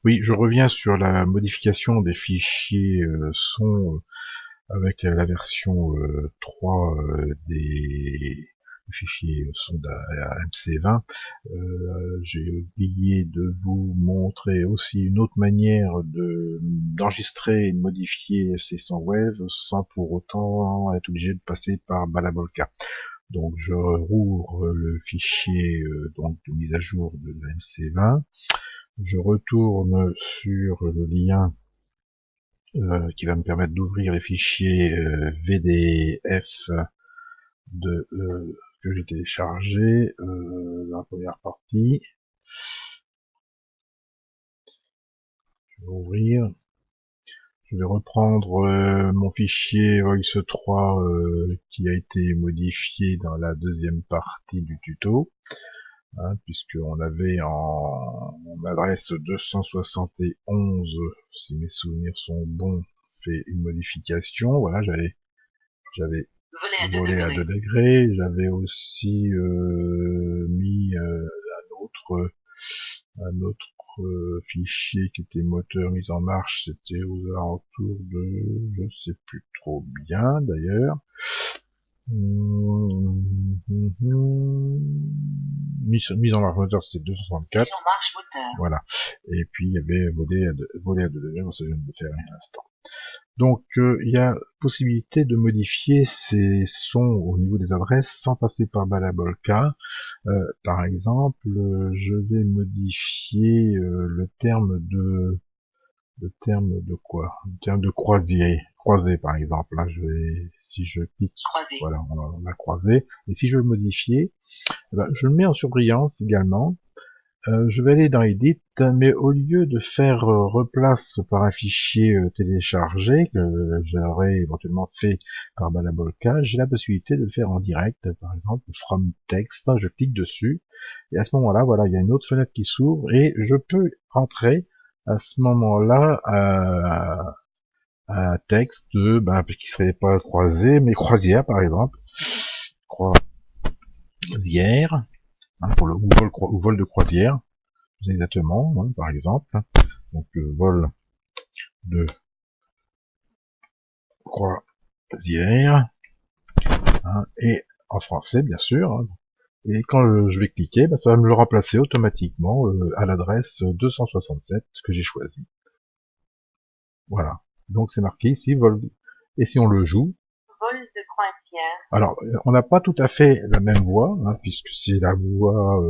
Oui, je reviens sur la modification des fichiers son avec la version 3 des fichiers son MC20. J'ai oublié de vous montrer aussi une autre manière d'enregistrer et de modifier ces sons wave sans pour autant être obligé de passer par Balabolka. Donc je rouvre le fichier donc de mise à jour de la MC20. Je retourne sur le lien qui va me permettre d'ouvrir les fichiers VDF que j'ai téléchargé dans la première partie. Je vais ouvrir. Je vais reprendre mon fichier Voice3 qui a été modifié dans la deuxième partie du tuto. Puisqu'on avait en adresse 271, si mes souvenirs sont bons, fait une modification. Voilà, j'avais volé à 2 degrés. J'avais aussi mis un autre fichier qui était moteur mise en marche. C'était aux alentours de, je sais plus trop bien d'ailleurs. Mise en marche moteur, c'était 264. Mise en marche moteur. Voilà. Et puis il y avait volé à 2 degrés, ça vient de faire un instant. Donc il y a possibilité de modifier ces sons au niveau des adresses sans passer par Balabolka. Par exemple, je vais modifier le terme de quoi? Le terme de croisé par exemple. Là, si je clique, Croisé. voilà, on a croisé. Et si je veux modifier, je le mets en surbrillance également. Je vais aller dans Edit, mais au lieu de faire replace par un fichier téléchargé, que j'aurais éventuellement fait par Balabolka, j'ai la possibilité de le faire en direct, par exemple, from text, je clique dessus, et à ce moment-là, voilà, il y a une autre fenêtre qui s'ouvre, et je peux entrer à ce moment-là un texte qui serait pas croisé, mais croisière, par exemple, croisière, pour le ou vol de croisière, exactement, par exemple. Donc vol de croisière, et en français bien sûr. Et quand je vais cliquer, ça va me le remplacer automatiquement à l'adresse 267 que j'ai choisi. Voilà. Donc c'est marqué ici vol. Et si on le joue, vol de croisière. Alors on n'a pas tout à fait la même voix, puisque c'est la voix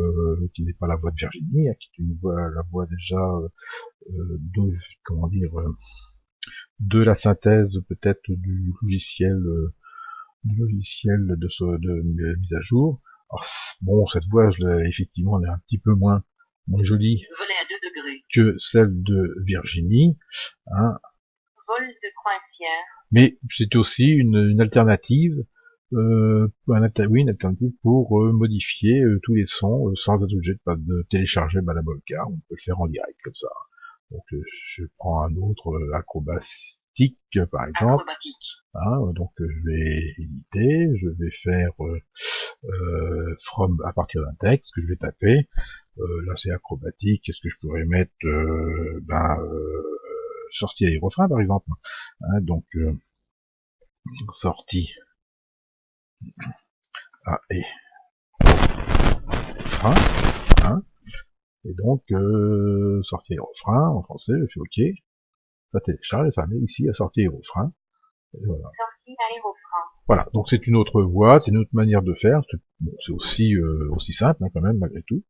qui n'est pas la voix de Virginie, qui est une voix, la voix déjà de la synthèse peut-être du logiciel de mise à jour. Alors, bon, cette voix, effectivement, elle est un petit peu moins jolie que celle de Virginie. Vol de croisière. Mais c'est aussi une alternative, une alternative pour modifier tous les sons sans être obligé de télécharger Balabolka. On peut le faire en direct comme ça. Donc je prends un autre acrobatique par exemple. Donc je vais éditer, je vais faire from à partir d'un texte que je vais taper. Là c'est acrobatique. Est-ce que je pourrais mettre sortie et refrain par exemple. Donc sortie et refrain. Et donc sortie et refrain en français. Je fais OK. Ça télécharge et ça met ici à sortie et refrain. Et voilà. Voilà, donc c'est une autre voie, c'est une autre manière de faire. C'est aussi simple quand même malgré tout.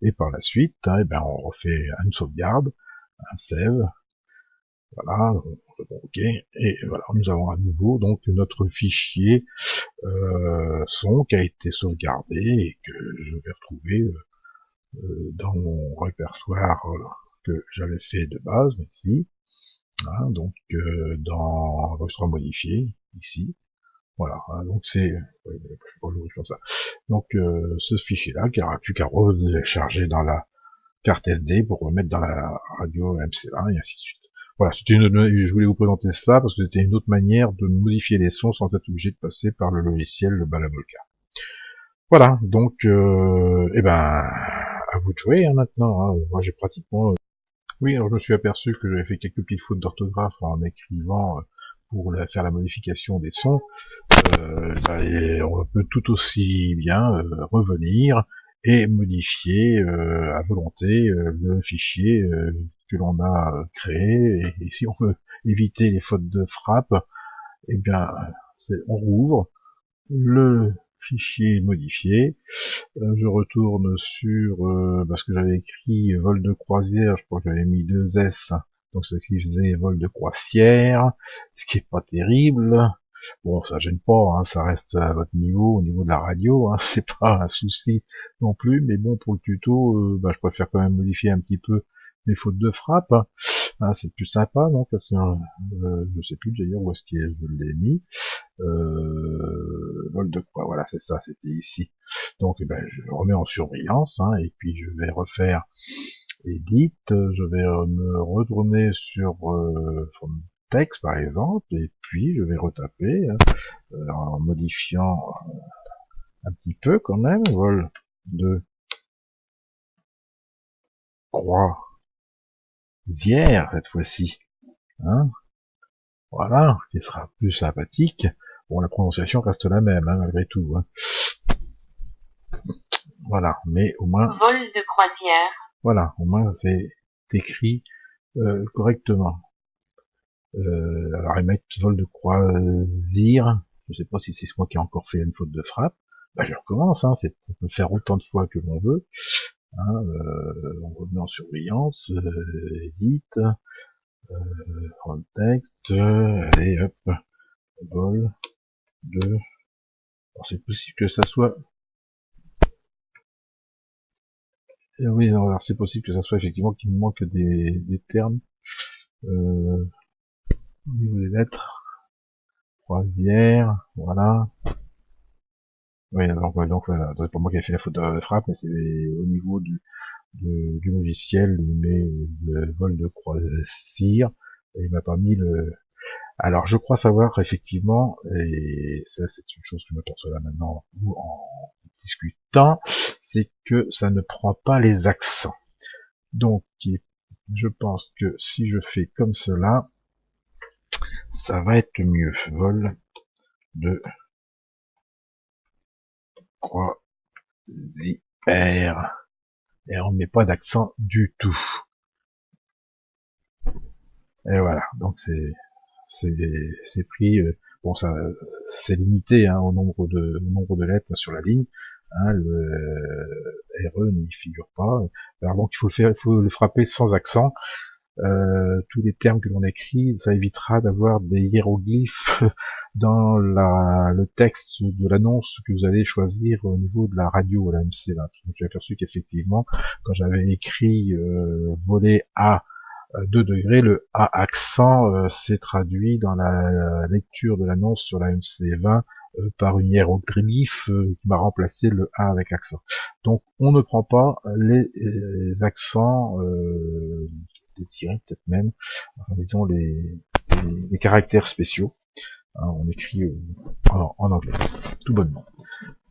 Et par la suite, on refait une sauvegarde, un save. Voilà, OK. Et voilà, nous avons à nouveau donc notre fichier son qui a été sauvegardé et que je vais retrouver dans mon répertoire que j'avais fait de base ici. Donc dans Voice3 modifié ici. Voilà, donc c'est comme ça. Donc ce fichier-là qui n'aura plus qu'à recharger dans la carte SD pour remettre dans la radio MC1 et ainsi de suite. Voilà, je voulais vous présenter ça parce que c'était une autre manière de modifier les sons sans être obligé de passer par le logiciel le Balabolka. Voilà, donc à vous de jouer maintenant. Moi j'ai pratiquement Oui, alors je me suis aperçu que j'avais fait quelques petites fautes d'orthographe en écrivant pour faire la modification des sons. Et on peut tout aussi bien revenir et modifier à volonté le fichier que l'on a créé. Et si on veut éviter les fautes de frappe, eh bien, on rouvre le fichier modifié. Je retourne sur parce que j'avais écrit vol de croisière, je crois que j'avais mis 2 S, donc ce qui faisait vol de croisière, ce qui est pas terrible. Bon, ça gêne pas, hein, ça reste à votre niveau, au niveau de la radio, hein, c'est pas un souci non plus, mais bon, pour le tuto, je préfère quand même modifier un petit peu mes fautes de frappe, hein, c'est plus sympa, non, parce que je sais plus d'ailleurs où est-ce que je l'ai mis. Vol de quoi, voilà, c'est ça, c'était ici. Donc je remets en surveillance, hein, et puis je vais refaire edit, je vais me retourner sur texte par exemple, et puis je vais retaper en modifiant un petit peu quand même, vol de croisière cette fois-ci, hein, voilà, qui sera plus sympathique. Bon, la prononciation reste la même, hein, malgré tout, hein. Voilà, mais au moins... Vol de croisière. Voilà, au moins c'est écrit correctement. Alors ils mettent vol de croisière, je sais pas si c'est moi qui ai encore fait une faute de frappe, je recommence, hein, on peut faire autant de fois que l'on veut, hein, on remet en surveillance, edit, contexte, allez hop, vol de... Alors c'est possible que ça soit... oui, non, alors c'est possible que ça soit effectivement qu'il me manque des termes au niveau des lettres. Croisière, voilà. Oui, donc voilà, c'est pas moi qui ai fait la faute de frappe, mais c'est au niveau du logiciel, il met le vol de croisière, et il m'a pas mis le... Alors je crois savoir effectivement, et ça c'est une chose que je m'aperçois là maintenant en discutant, c'est que ça ne prend pas les accents. Donc je pense que si je fais comme cela, ça va être mieux. Vol de croisière. Et on ne met pas d'accent du tout. Et voilà, donc c'est pris. Bon, ça c'est limité hein, au nombre de lettres sur la ligne. Hein, le RE n'y figure pas. Alors donc il faut le frapper sans accent. Tous les termes que l'on écrit, ça évitera d'avoir des hiéroglyphes dans le texte de l'annonce que vous allez choisir au niveau de la radio, la MC. Là. J'ai aperçu qu'effectivement, quand j'avais écrit volet A 2 degrés, le A accent s'est traduit dans la lecture de l'annonce sur la MC20 par une hiéroglyphe qui m'a remplacé le A avec accent. Donc on ne prend pas les accents tirés peut-être même, enfin, disons les caractères spéciaux. Hein, on écrit en anglais, tout bonnement.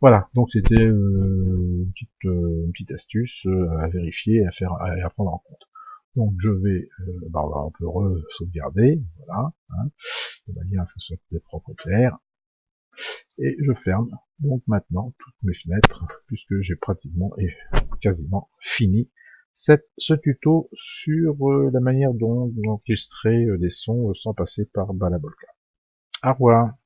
Voilà, donc c'était une petite astuce à vérifier, à faire, à prendre en compte. Donc je vais, on peut re-sauvegarder, voilà, hein, de manière à ce que ce soit des propres clairs, et je ferme donc maintenant toutes mes fenêtres, puisque j'ai pratiquement et quasiment fini ce tuto sur la manière dont enregistrer des sons sans passer par Balabolka. Au revoir.